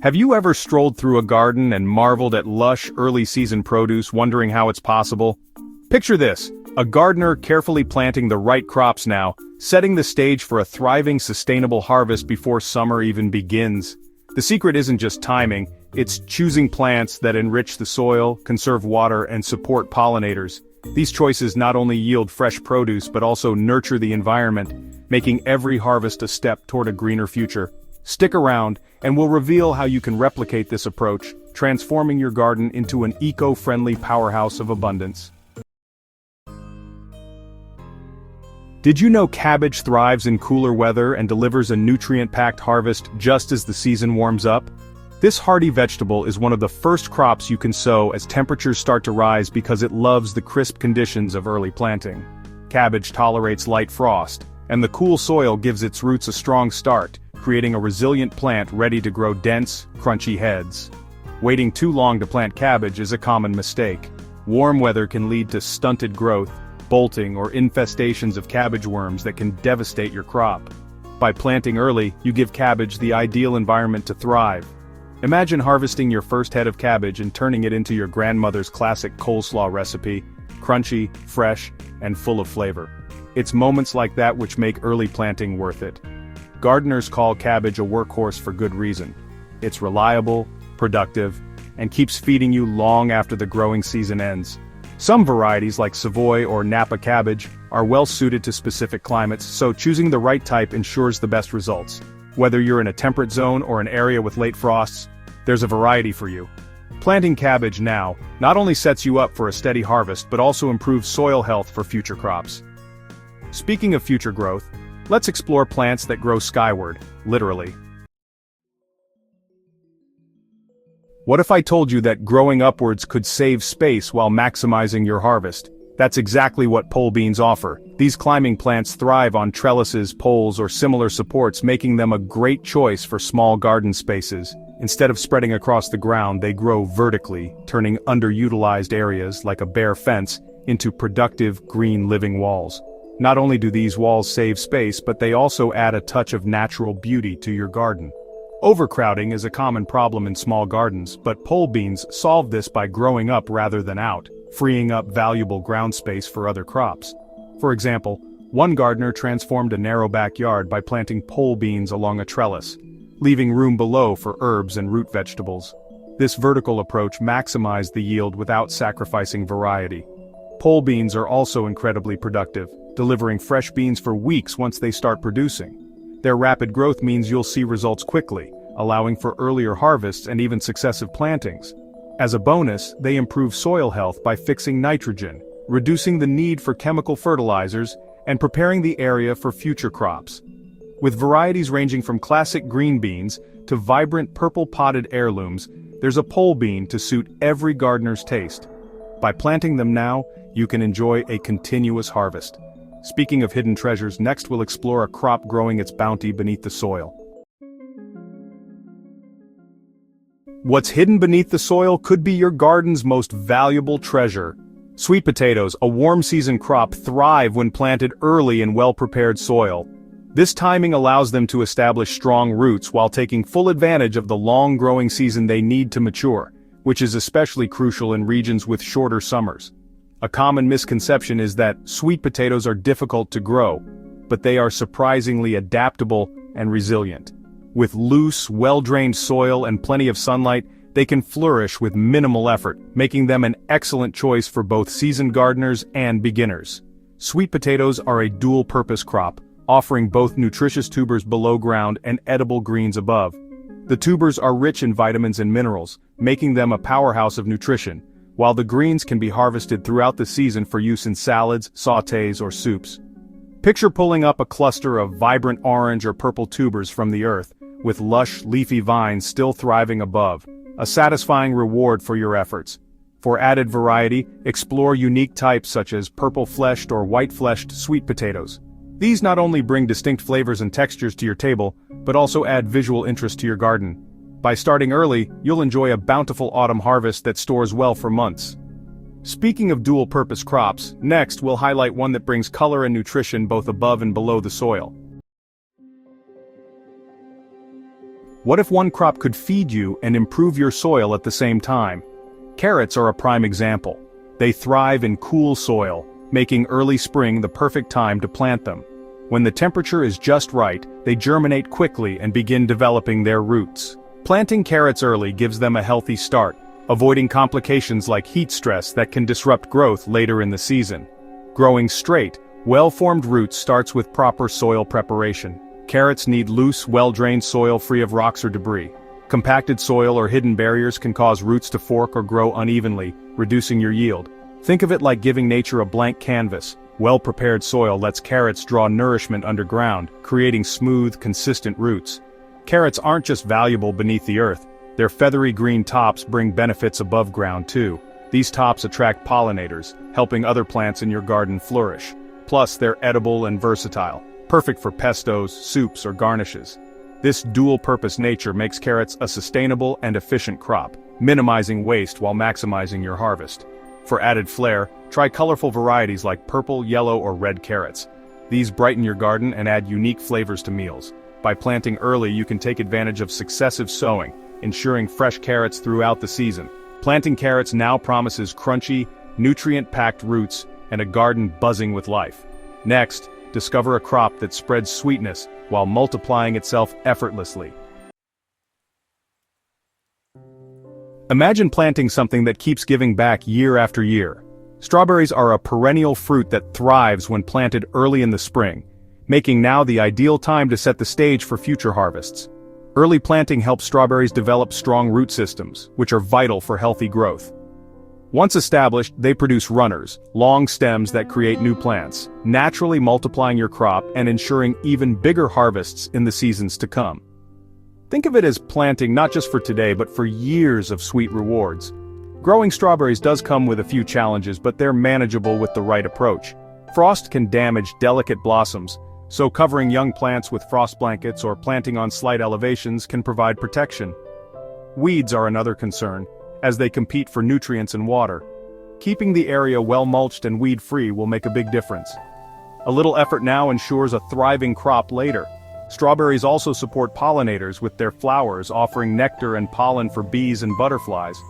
Have you ever strolled through a garden and marveled at lush, early-season produce, wondering how it's possible? Picture this, a gardener carefully planting the right crops now, setting the stage for a thriving, sustainable harvest before summer even begins. The secret isn't just timing, it's choosing plants that enrich the soil, conserve water, and support pollinators. These choices not only yield fresh produce but also nurture the environment, making every harvest a step toward a greener future. Stick around, and we'll reveal how you can replicate this approach, transforming your garden into an eco-friendly powerhouse of abundance. Did you know cabbage thrives in cooler weather and delivers a nutrient-packed harvest just as the season warms up? This hardy vegetable is one of the first crops you can sow as temperatures start to rise because it loves the crisp conditions of early planting. Cabbage tolerates light frost, and the cool soil gives its roots a strong start, creating a resilient plant ready to grow dense, crunchy heads. Waiting too long to plant cabbage is a common mistake. Warm weather can lead to stunted growth, bolting, or infestations of cabbage worms that can devastate your crop. By planting early, you give cabbage the ideal environment to thrive. Imagine harvesting your first head of cabbage and turning it into your grandmother's classic coleslaw recipe, crunchy, fresh, and full of flavor. It's moments like that which make early planting worth it. Gardeners call cabbage a workhorse for good reason. It's reliable, productive, and keeps feeding you long after the growing season ends. Some varieties like Savoy or Napa cabbage are well suited to specific climates, so choosing the right type ensures the best results. Whether you're in a temperate zone or an area with late frosts, there's a variety for you. Planting cabbage now not only sets you up for a steady harvest but also improves soil health for future crops. Speaking of future growth, let's explore plants that grow skyward, literally. What if I told you that growing upwards could save space while maximizing your harvest? That's exactly what pole beans offer. These climbing plants thrive on trellises, poles, or similar supports, making them a great choice for small garden spaces. Instead of spreading across the ground, they grow vertically, turning underutilized areas, like a bare fence, into productive, green living walls. Not only do these walls save space, but they also add a touch of natural beauty to your garden. Overcrowding is a common problem in small gardens, but pole beans solve this by growing up rather than out, freeing up valuable ground space for other crops. For example, one gardener transformed a narrow backyard by planting pole beans along a trellis, leaving room below for herbs and root vegetables. This vertical approach maximized the yield without sacrificing variety. Pole beans are also incredibly productive, delivering fresh beans for weeks once they start producing. Their rapid growth means you'll see results quickly, allowing for earlier harvests and even successive plantings. As a bonus, they improve soil health by fixing nitrogen, reducing the need for chemical fertilizers, and preparing the area for future crops. With varieties ranging from classic green beans to vibrant purple potted heirlooms, there's a pole bean to suit every gardener's taste. By planting them now, you can enjoy a continuous harvest. Speaking of hidden treasures, next we'll explore a crop growing its bounty beneath the soil. What's hidden beneath the soil could be your garden's most valuable treasure. Sweet potatoes, a warm season crop, thrive when planted early in well-prepared soil. This timing allows them to establish strong roots while taking full advantage of the long growing season they need to mature, which is especially crucial in regions with shorter summers. A common misconception is that sweet potatoes are difficult to grow, but they are surprisingly adaptable and resilient. With loose, well-drained soil and plenty of sunlight, they can flourish with minimal effort, making them an excellent choice for both seasoned gardeners and beginners. Sweet potatoes are a dual-purpose crop, offering both nutritious tubers below ground and edible greens above. The tubers are rich in vitamins and minerals, making them a powerhouse of nutrition, while the greens can be harvested throughout the season for use in salads, sautés, or soups. Picture pulling up a cluster of vibrant orange or purple tubers from the earth, with lush, leafy vines still thriving above, a satisfying reward for your efforts. For added variety, explore unique types such as purple-fleshed or white-fleshed sweet potatoes. These not only bring distinct flavors and textures to your table, but also add visual interest to your garden. By starting early, you'll enjoy a bountiful autumn harvest that stores well for months. Speaking of dual-purpose crops, next we'll highlight one that brings color and nutrition both above and below the soil. What if one crop could feed you and improve your soil at the same time? Carrots are a prime example. They thrive in cool soil, making early spring the perfect time to plant them. When the temperature is just right, they germinate quickly and begin developing their roots. Planting carrots early gives them a healthy start, avoiding complications like heat stress that can disrupt growth later in the season. Growing straight, well-formed roots starts with proper soil preparation. Carrots need loose, well-drained soil free of rocks or debris. Compacted soil or hidden barriers can cause roots to fork or grow unevenly, reducing your yield. Think of it like giving nature a blank canvas. Well-prepared soil lets carrots draw nourishment underground, creating smooth, consistent roots. Carrots aren't just valuable beneath the earth. Their feathery green tops bring benefits above ground too. These tops attract pollinators, helping other plants in your garden flourish. Plus, they're edible and versatile, perfect for pestos, soups, or garnishes. This dual-purpose nature makes carrots a sustainable and efficient crop, minimizing waste while maximizing your harvest. For added flair, try colorful varieties like purple, yellow, or red carrots. These brighten your garden and add unique flavors to meals. By planting early, you can take advantage of successive sowing, ensuring fresh carrots throughout the season. Planting carrots now promises crunchy, nutrient-packed roots and a garden buzzing with life. Next, discover a crop that spreads sweetness while multiplying itself effortlessly. Imagine planting something that keeps giving back year after year. Strawberries are a perennial fruit that thrives when planted early in the spring, making now the ideal time to set the stage for future harvests. Early planting helps strawberries develop strong root systems, which are vital for healthy growth. Once established, they produce runners, long stems that create new plants, naturally multiplying your crop and ensuring even bigger harvests in the seasons to come. Think of it as planting not just for today but for years of sweet rewards. Growing strawberries does come with a few challenges, but they're manageable with the right approach. Frost can damage delicate blossoms, so covering young plants with frost blankets or planting on slight elevations can provide protection. Weeds are another concern, as they compete for nutrients and water. Keeping the area well mulched and weed-free will make a big difference. A little effort now ensures a thriving crop later. Strawberries also support pollinators with their flowers, offering nectar and pollen for bees and butterflies.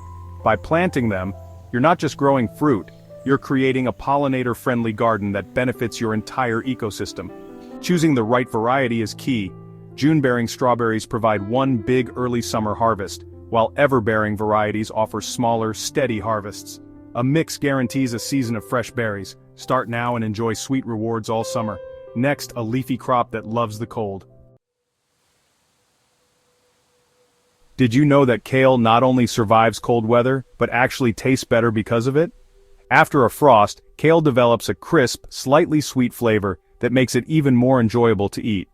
By planting them, you're not just growing fruit, you're creating a pollinator-friendly garden that benefits your entire ecosystem. Choosing the right variety is key. June-bearing strawberries provide one big early summer harvest, while ever-bearing varieties offer smaller, steady harvests. A mix guarantees a season of fresh berries. Start now and enjoy sweet rewards all summer. Next, a leafy crop that loves the cold. Did you know that kale not only survives cold weather, but actually tastes better because of it? After a frost, kale develops a crisp, slightly sweet flavor that makes it even more enjoyable to eat.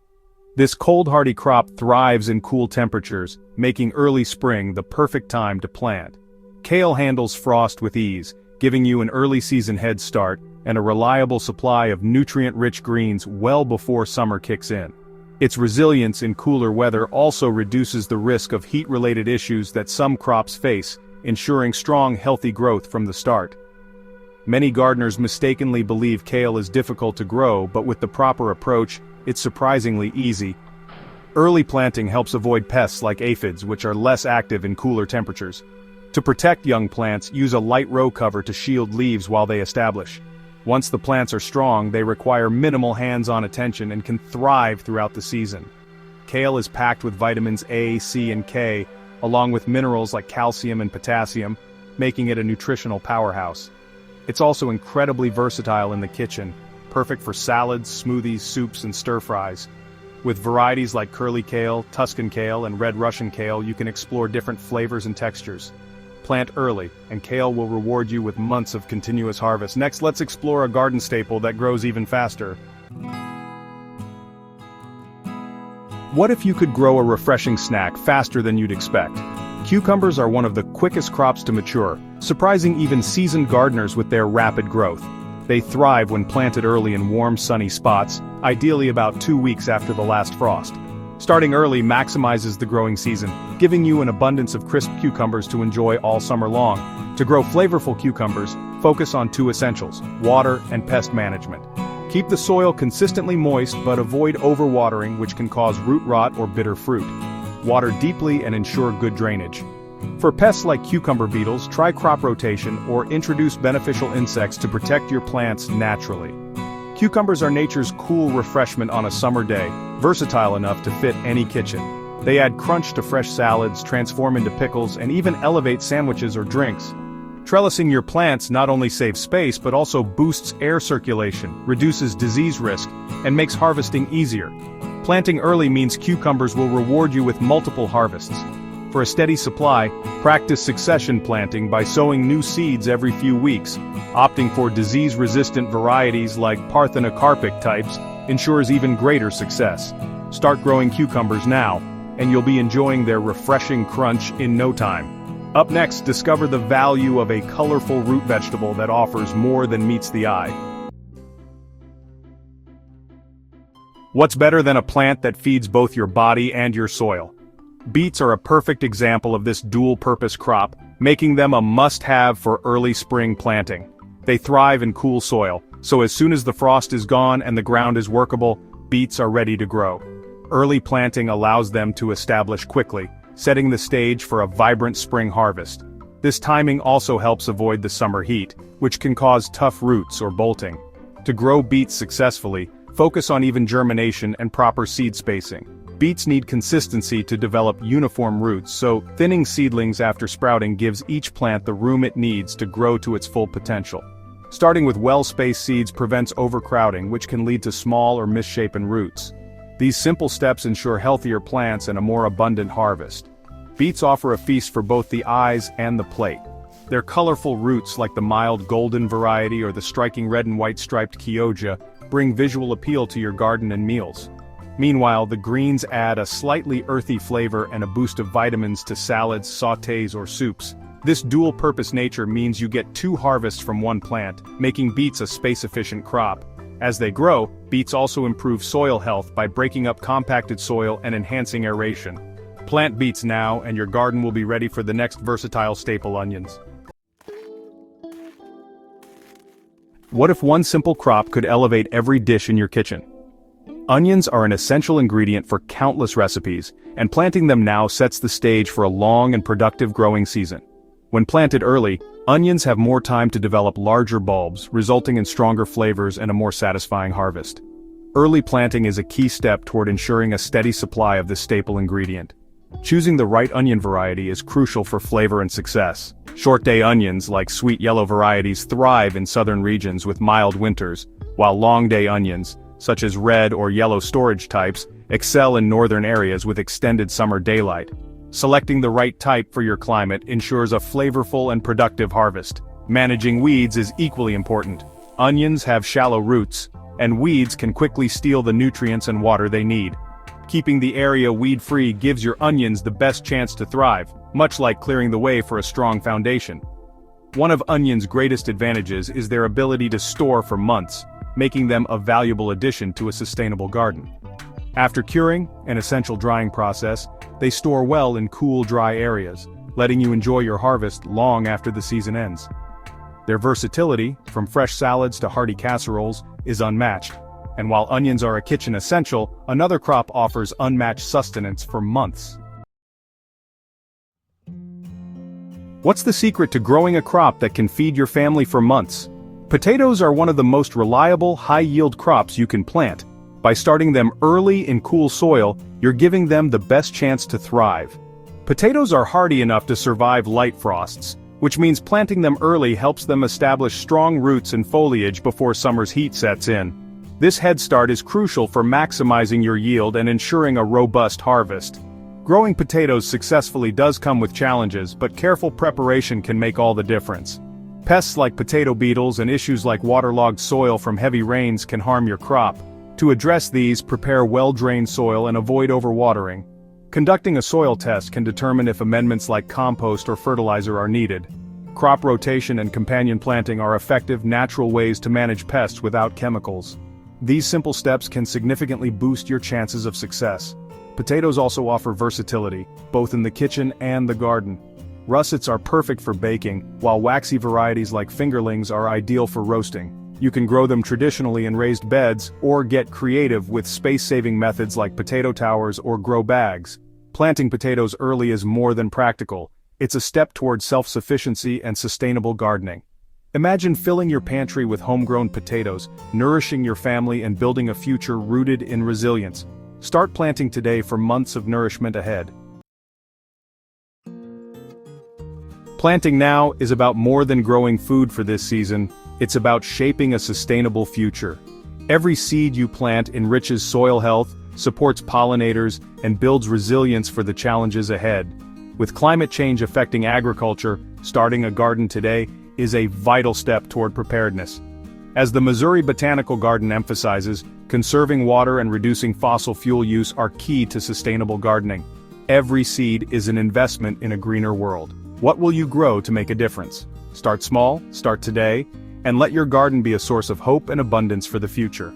This cold-hardy crop thrives in cool temperatures, making early spring the perfect time to plant. Kale handles frost with ease, giving you an early season head start and a reliable supply of nutrient-rich greens well before summer kicks in. Its resilience in cooler weather also reduces the risk of heat-related issues that some crops face, ensuring strong, healthy growth from the start. Many gardeners mistakenly believe kale is difficult to grow, but with the proper approach, it's surprisingly easy. Early planting helps avoid pests like aphids, which are less active in cooler temperatures. To protect young plants, use a light row cover to shield leaves while they establish. Once the plants are strong, they require minimal hands-on attention and can thrive throughout the season. Kale is packed with vitamins A, C, and K, along with minerals like calcium and potassium, making it a nutritional powerhouse. It's also incredibly versatile in the kitchen, perfect for salads, smoothies, soups, and stir-fries. With varieties like curly kale, Tuscan kale, and red Russian kale, you can explore different flavors and textures. Plant early, and kale will reward you with months of continuous harvest. Next, let's explore a garden staple that grows even faster. What if you could grow a refreshing snack faster than you'd expect? Cucumbers are one of the quickest crops to mature, surprising even seasoned gardeners with their rapid growth. They thrive when planted early in warm, sunny spots, ideally about 2 weeks after the last frost. Starting early maximizes the growing season, giving you an abundance of crisp cucumbers to enjoy all summer long. To grow flavorful cucumbers, focus on 2 essentials: water and pest management. Keep the soil consistently moist but avoid overwatering, which can cause root rot or bitter fruit. water deeply and ensure good drainage. For pests like cucumber beetles, try crop rotation or introduce beneficial insects to protect your plants naturally. Cucumbers are nature's cool refreshment on a summer day, versatile enough to fit any kitchen. They add crunch to fresh salads, transform into pickles, and even elevate sandwiches or drinks. Trellising your plants not only saves space but also boosts air circulation, reduces disease risk, and makes harvesting easier. Planting early means cucumbers will reward you with multiple harvests. For a steady supply, practice succession planting by sowing new seeds every few weeks. Opting for disease-resistant varieties like parthenocarpic types ensures even greater success. Start growing cucumbers now, and you'll be enjoying their refreshing crunch in no time. Up next, discover the value of a colorful root vegetable that offers more than meets the eye. What's better than a plant that feeds both your body and your soil? Beets are a perfect example of this dual-purpose crop, making them a must-have for early spring planting. They thrive in cool soil, so as soon as the frost is gone and the ground is workable, beets are ready to grow. Early planting allows them to establish quickly, setting the stage for a vibrant spring harvest. This timing also helps avoid the summer heat, which can cause tough roots or bolting. To grow beets successfully, focus on even germination and proper seed spacing. Beets need consistency to develop uniform roots, so thinning seedlings after sprouting gives each plant the room it needs to grow to its full potential. Starting with well-spaced seeds prevents overcrowding, which can lead to small or misshapen roots. These simple steps ensure healthier plants and a more abundant harvest. Beets offer a feast for both the eyes and the plate. Their colorful roots, like the mild golden variety or the striking red and white striped Chioggia, bring visual appeal to your garden and meals. Meanwhile, the greens add a slightly earthy flavor and a boost of vitamins to salads, sautés, or soups. This dual-purpose nature means you get two harvests from one plant, making beets a space-efficient crop. As they grow, beets also improve soil health by breaking up compacted soil and enhancing aeration. Plant beets now, and your garden will be ready for the next versatile staple: onions. What if one simple crop could elevate every dish in your kitchen? Onions are an essential ingredient for countless recipes, and planting them now sets the stage for a long and productive growing season. When planted early, onions have more time to develop larger bulbs, resulting in stronger flavors and a more satisfying harvest. Early planting is a key step toward ensuring a steady supply of this staple ingredient. Choosing the right onion variety is crucial for flavor and success. Short-day onions, like sweet yellow varieties, thrive in southern regions with mild winters, while long-day onions, such as red or yellow storage types, excel in northern areas with extended summer daylight. Selecting the right type for your climate ensures a flavorful and productive harvest. Managing weeds is equally important. Onions have shallow roots, and weeds can quickly steal the nutrients and water they need. Keeping the area weed-free gives your onions the best chance to thrive, much like clearing the way for a strong foundation. One of onions' greatest advantages is their ability to store for months, making them a valuable addition to a sustainable garden. After curing, an essential drying process, they store well in cool, dry areas, letting you enjoy your harvest long after the season ends. Their versatility, from fresh salads to hearty casseroles, is unmatched. And while onions are a kitchen essential, another crop offers unmatched sustenance for months. What's the secret to growing a crop that can feed your family for months? Potatoes are one of the most reliable, high-yield crops you can plant. By starting them early in cool soil, you're giving them the best chance to thrive. Potatoes are hardy enough to survive light frosts, which means planting them early helps them establish strong roots and foliage before summer's heat sets in. This head start is crucial for maximizing your yield and ensuring a robust harvest. Growing potatoes successfully does come with challenges, but careful preparation can make all the difference. Pests like potato beetles and issues like waterlogged soil from heavy rains can harm your crop. To address these, prepare well-drained soil and avoid overwatering. Conducting a soil test can determine if amendments like compost or fertilizer are needed. Crop rotation and companion planting are effective, natural ways to manage pests without chemicals. These simple steps can significantly boost your chances of success. Potatoes also offer versatility, both in the kitchen and the garden. Russets are perfect for baking, while waxy varieties like fingerlings are ideal for roasting. You can grow them traditionally in raised beds, or get creative with space-saving methods like potato towers or grow bags. Planting potatoes early is more than practical. It's a step toward self-sufficiency and sustainable gardening. Imagine filling your pantry with homegrown potatoes, nourishing your family and building a future rooted in resilience. Start planting today for months of nourishment ahead. Planting now is about more than growing food for this season, it's about shaping a sustainable future. Every seed you plant enriches soil health, supports pollinators, and builds resilience for the challenges ahead. With climate change affecting agriculture, starting a garden today is a vital step toward preparedness. As the Missouri Botanical Garden emphasizes, conserving water and reducing fossil fuel use are key to sustainable gardening. Every seed is an investment in a greener world. What will you grow to make a difference? Start small, start today, and let your garden be a source of hope and abundance for the future.